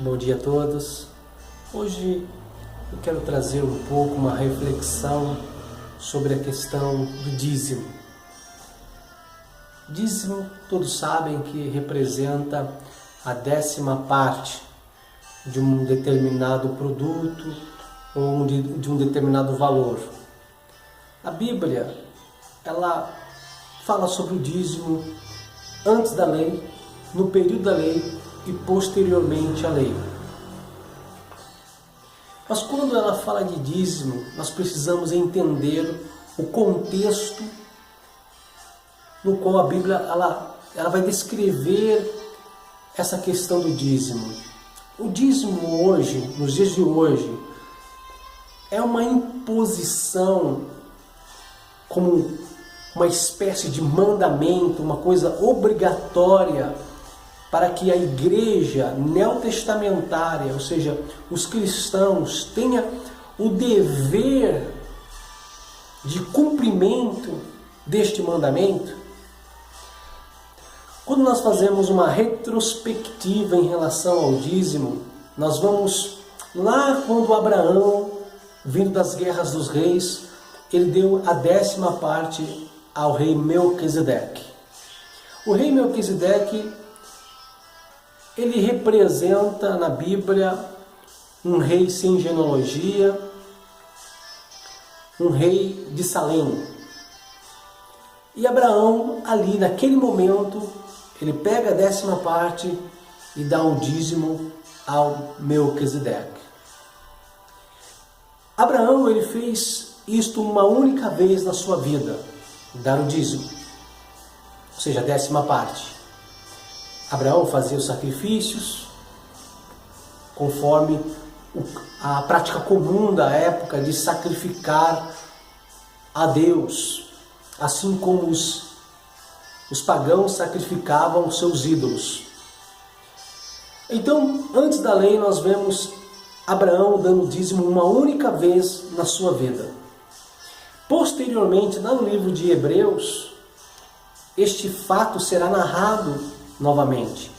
Bom dia a todos. Hoje eu quero trazer um pouco uma reflexão sobre a questão do dízimo. Dízimo, todos sabem que representa a 10ª parte de um determinado produto ou de um determinado valor. A Bíblia, ela fala sobre o dízimo antes da lei, no período da lei e posteriormente à lei. Mas quando ela fala de dízimo, nós precisamos entender o contexto no qual a Bíblia ela vai descrever essa questão do dízimo. O dízimo hoje, nos dias de hoje, é uma imposição como uma espécie de mandamento, uma coisa obrigatória para que a igreja neotestamentária, ou seja, os cristãos, tenha o dever de cumprimento deste mandamento. Quando nós fazemos uma retrospectiva em relação ao dízimo, nós vamos lá quando Abraão, vindo das guerras dos reis, ele deu a 10ª parte ao rei Melquisedeque. O rei Melquisedeque, ele representa na Bíblia um rei sem genealogia, um rei de Salém. E Abraão, ali naquele momento, ele pega a 10ª parte e dá o dízimo ao Melquisedeque. Abraão, ele fez isto uma única vez na sua vida, dar o dízimo, ou seja, a 10ª parte. Abraão fazia os sacrifícios conforme a prática comum da época de sacrificar a Deus, assim como os pagãos sacrificavam os seus ídolos. Então, antes da lei, nós vemos Abraão dando dízimo uma única vez na sua vida. Posteriormente, no livro de Hebreus, este fato será narrado novamente.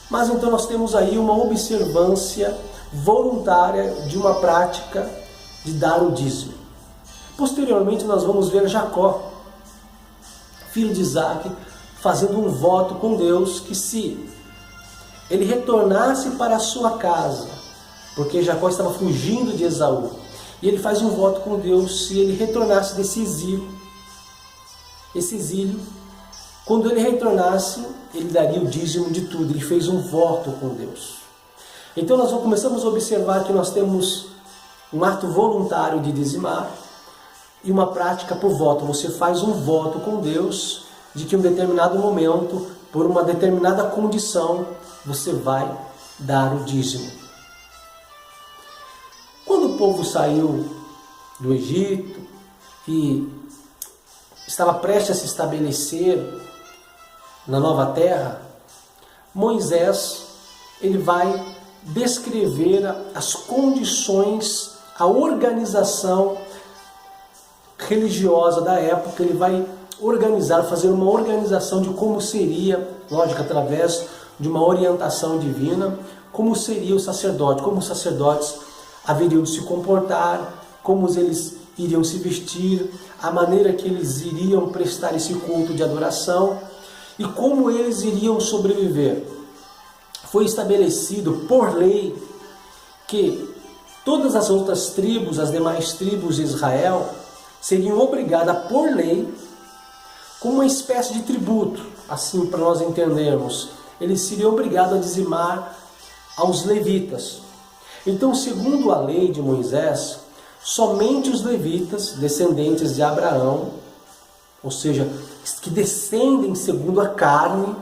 Mas então nós temos aí uma observância voluntária de uma prática de dar o dízimo. Posteriormente nós vamos ver Jacó, filho de Isaac, fazendo um voto com Deus que se ele retornasse para a sua casa, porque Jacó estava fugindo de Esaú, e ele faz um voto com Deus se ele retornasse desse exílio, quando ele retornasse, ele daria o dízimo de tudo. Ele fez um voto com Deus. Então nós começamos a observar que nós temos um ato voluntário de dizimar e uma prática por voto. Você faz um voto com Deus de que em um determinado momento, por uma determinada condição, você vai dar o dízimo. Quando o povo saiu do Egito e estava prestes a se estabelecer na nova terra, Moisés ele vai descrever as condições, a organização religiosa da época. Ele vai fazer uma organização de como seria, lógico, através de uma orientação divina, como seria o sacerdote, como os sacerdotes haveriam de se comportar, como eles iriam se vestir, a maneira que eles iriam prestar esse culto de adoração e como eles iriam sobreviver. Foi estabelecido por lei que todas as outras tribos, as demais tribos de Israel, seriam obrigadas por lei, como uma espécie de tributo, assim para nós entendermos, eles seriam obrigados a dizimar aos levitas. Então, segundo a lei de Moisés, somente os levitas, descendentes de Abraão, ou seja, que descendem segundo a carne,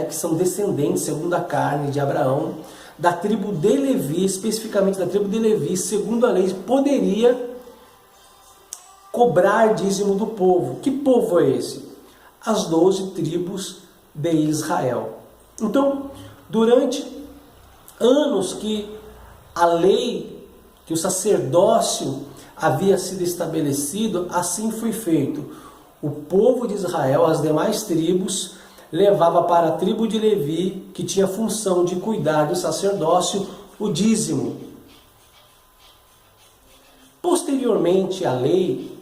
que são descendentes segundo a carne de Abraão, da tribo de Levi, especificamente da tribo de Levi, segundo a lei, poderia cobrar dízimo do povo. Que povo é esse? As 12 tribos de Israel. Então, durante anos que a lei, que o sacerdócio havia sido estabelecido, assim foi feito. O povo de Israel, as demais tribos, levava para a tribo de Levi, que tinha a função de cuidar do sacerdócio, o dízimo. Posteriormente à lei,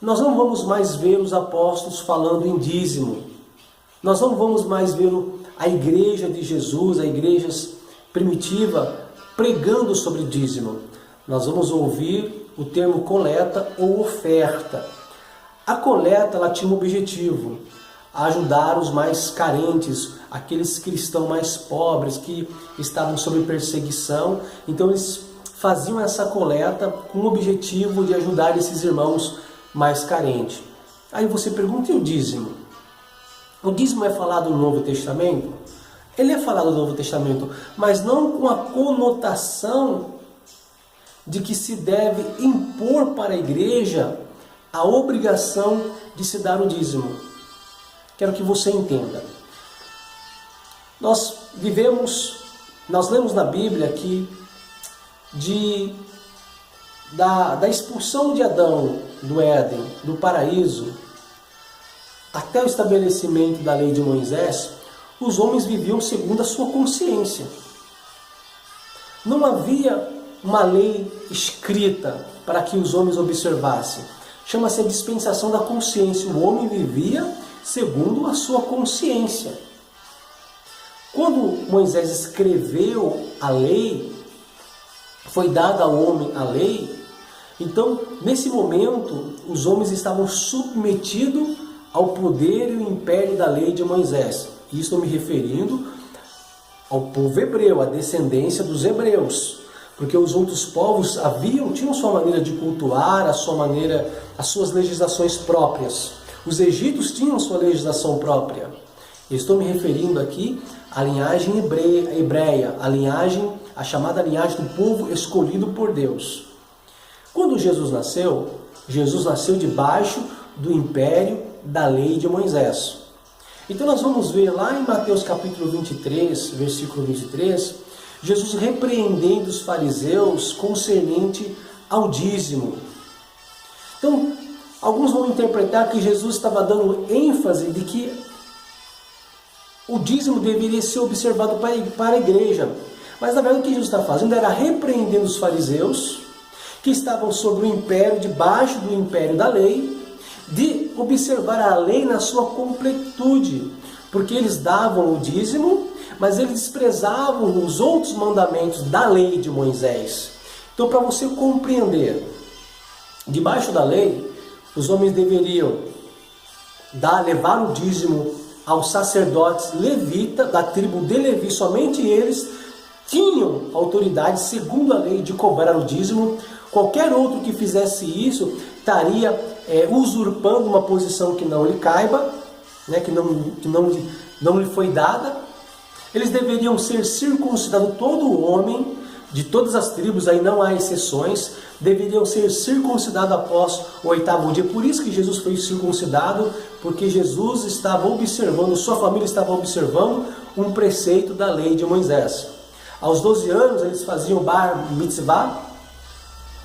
nós não vamos mais ver os apóstolos falando em dízimo. Nós não vamos mais ver a igreja de Jesus, a igreja primitiva, pregando sobre dízimo. Nós vamos ouvir o termo coleta ou oferta. A coleta, ela tinha um objetivo: ajudar os mais carentes, aqueles cristãos mais pobres que estavam sob perseguição. Então eles faziam essa coleta com o objetivo de ajudar esses irmãos mais carentes. Aí você pergunta, e o dízimo? O dízimo é falado no Novo Testamento? Ele é falado no Novo Testamento, mas não com a conotação de que se deve impor para a igreja a obrigação de se dar o dízimo. Quero que você entenda. Nós lemos na Bíblia que da expulsão de Adão do Éden, do paraíso, até o estabelecimento da lei de Moisés, os homens viviam segundo a sua consciência. Não havia uma lei escrita para que os homens observassem. Chama-se a dispensação da consciência. O homem vivia segundo a sua consciência. Quando Moisés escreveu a lei, foi dada ao homem a lei, então, nesse momento, os homens estavam submetidos ao poder e ao império da lei de Moisés. E estou me referindo ao povo hebreu, à descendência dos hebreus. Porque os outros povos tinham sua maneira de cultuar, as suas legislações próprias. Os egípcios tinham sua legislação própria. Eu estou me referindo aqui à linhagem hebreia, a chamada linhagem do povo escolhido por Deus. Quando Jesus nasceu debaixo do império da lei de Moisés. Então nós vamos ver lá em Mateus capítulo 23, versículo 23, Jesus repreendendo os fariseus concernente ao dízimo. Então, alguns vão interpretar que Jesus estava dando ênfase de que o dízimo deveria ser observado para a igreja. Mas na verdade o que Jesus está fazendo era repreendendo os fariseus, que estavam sob o império, debaixo do império da lei, de observar a lei na sua completude, porque eles davam o dízimo, mas eles desprezavam os outros mandamentos da lei de Moisés. Então, para você compreender, debaixo da lei, os homens deveriam levar o dízimo aos sacerdotes levitas da tribo de Levi. Somente eles tinham autoridade, segundo a lei, de cobrar o dízimo. Qualquer outro que fizesse isso estaria usurpando uma posição que não lhe caiba, né, que não lhe foi dada. Eles deveriam ser circuncidados, todo homem de todas as tribos, aí não há exceções, deveriam ser circuncidados após o 8º dia. Por isso que Jesus foi circuncidado, porque Jesus estava observando, sua família estava observando um preceito da lei de Moisés. Aos 12 anos eles faziam bar mitzvah,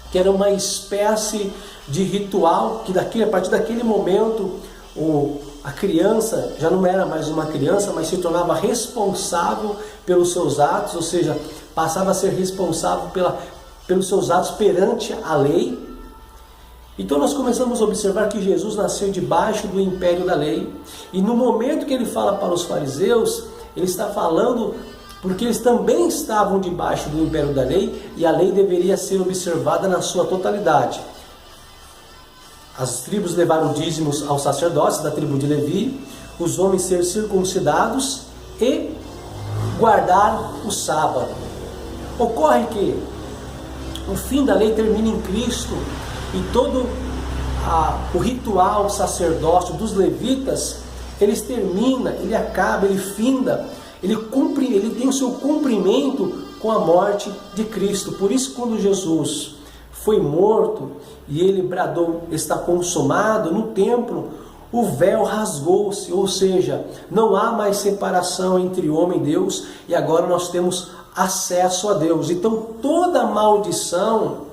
que era uma espécie de ritual, que a partir daquele momento a criança já não era mais uma criança, mas se tornava responsável pelos seus atos, ou seja, passava a ser responsável pelos seus atos perante a lei. Então nós começamos a observar que Jesus nasceu debaixo do império da lei, e no momento que ele fala para os fariseus, ele está falando porque eles também estavam debaixo do império da lei, e a lei deveria ser observada na sua totalidade. As tribos levaram dízimos aos sacerdotes da tribo de Levi, os homens ser circuncidados e guardar o sábado. Ocorre que o fim da lei termina em Cristo, e todo o ritual sacerdócio dos levitas, ele termina, ele acaba, ele finda, ele tem o seu cumprimento com a morte de Cristo. Por isso, quando Jesus foi morto e ele bradou, está consumado, no templo, o véu rasgou-se, ou seja, não há mais separação entre homem e Deus, e agora nós temos acesso a Deus. Então toda maldição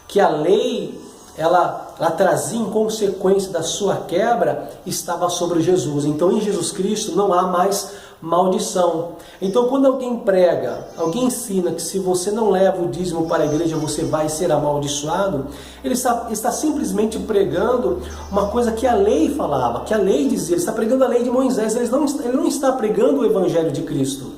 que a lei ela ela trazia em consequência da sua quebra, estava sobre Jesus. Então em Jesus Cristo não há mais maldição. Então quando alguém prega, alguém ensina que se você não leva o dízimo para a igreja você vai ser amaldiçoado, ele está simplesmente pregando uma coisa que a lei falava, que a lei dizia. Ele está pregando a lei de Moisés, ele não está pregando o Evangelho de Cristo,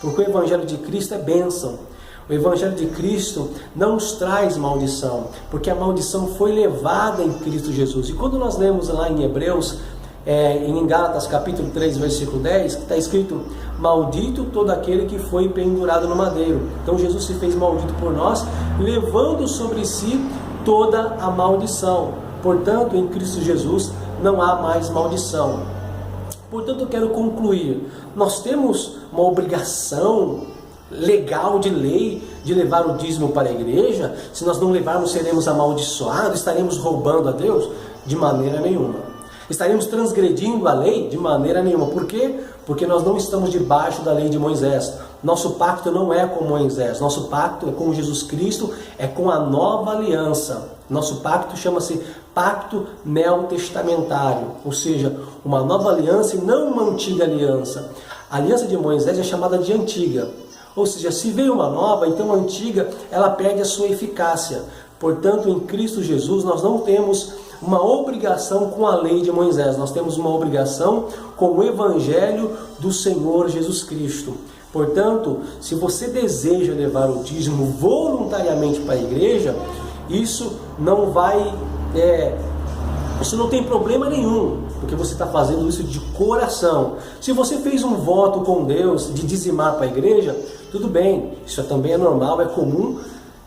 porque o Evangelho de Cristo é bênção. O Evangelho de Cristo não nos traz maldição, porque a maldição foi levada em Cristo Jesus. E quando nós lemos lá em Hebreus, em Gálatas capítulo 3, versículo 10, que está escrito: maldito todo aquele que foi pendurado no madeiro. Então Jesus se fez maldito por nós, levando sobre si toda a maldição. Portanto, em Cristo Jesus não há mais maldição. Portanto, eu quero concluir. Nós temos uma obrigação legal de lei de levar o dízimo para a igreja. Se nós não levarmos, seremos amaldiçoados, estaremos roubando a Deus? De maneira nenhuma. Estaremos transgredindo a lei? De maneira nenhuma. Por quê? Porque nós não estamos debaixo da lei de Moisés. Nosso pacto não é com Moisés, nosso pacto é com Jesus Cristo, é com a nova aliança. Nosso pacto chama-se pacto neotestamentário, ou seja, uma nova aliança e não uma antiga aliança. A aliança de Moisés é chamada de antiga. Ou seja, se veio uma nova, então a antiga ela perde a sua eficácia. Portanto, em Cristo Jesus nós não temos uma obrigação com a lei de Moisés, nós temos uma obrigação com o Evangelho do Senhor Jesus Cristo. Portanto, se você deseja levar o dízimo voluntariamente para a igreja, isso não tem problema nenhum, porque você está fazendo isso de coração. Se você fez um voto com Deus de dizimar para a igreja, tudo bem, isso também é normal, é comum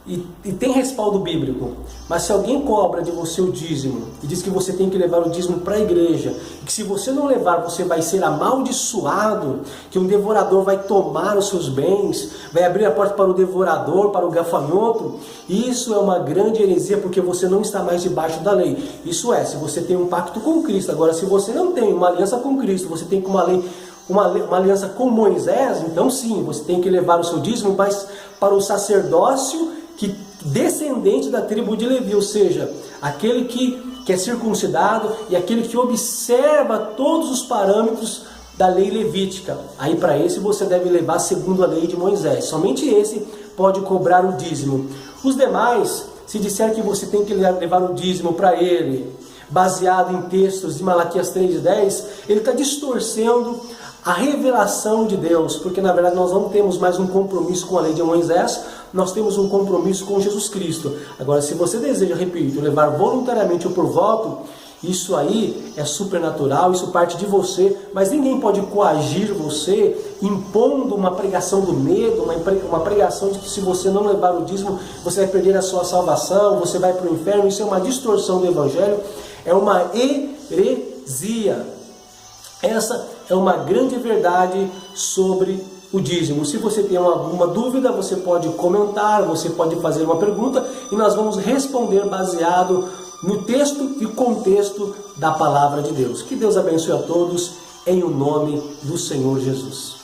e tem respaldo bíblico. Mas se alguém cobra de você o dízimo e diz que você tem que levar o dízimo para a igreja, e que se você não levar você vai ser amaldiçoado, que um devorador vai tomar os seus bens, vai abrir a porta para o devorador, para o gafanhoto, isso é uma grande heresia, porque você não está mais debaixo da lei. Isso é, se você tem um pacto com Cristo. Agora, se você não tem uma aliança com Cristo, você tem uma aliança com Moisés, então sim, você tem que levar o seu dízimo, mas para o sacerdócio descendente da tribo de Levi, ou seja, aquele que é circuncidado e aquele que observa todos os parâmetros da lei levítica. Aí para esse você deve levar segundo a lei de Moisés. Somente esse pode cobrar o dízimo. Os demais, se disser que você tem que levar o dízimo para ele, baseado em textos de Malaquias 3:10, ele está distorcendo a revelação de Deus, porque na verdade nós não temos mais um compromisso com a lei de Moisés, nós temos um compromisso com Jesus Cristo. Agora, se você deseja, repito, levar voluntariamente ou por voto, isso aí é supernatural, isso parte de você, mas ninguém pode coagir você, impondo uma pregação do medo, uma pregação de que se você não levar o dízimo, você vai perder a sua salvação, você vai para o inferno. Isso é uma distorção do Evangelho, é uma heresia. Essa é uma grande verdade sobre o dízimo. Se você tem alguma dúvida, você pode comentar, você pode fazer uma pergunta e nós vamos responder baseado no texto e contexto da palavra de Deus. Que Deus abençoe a todos em o nome do Senhor Jesus.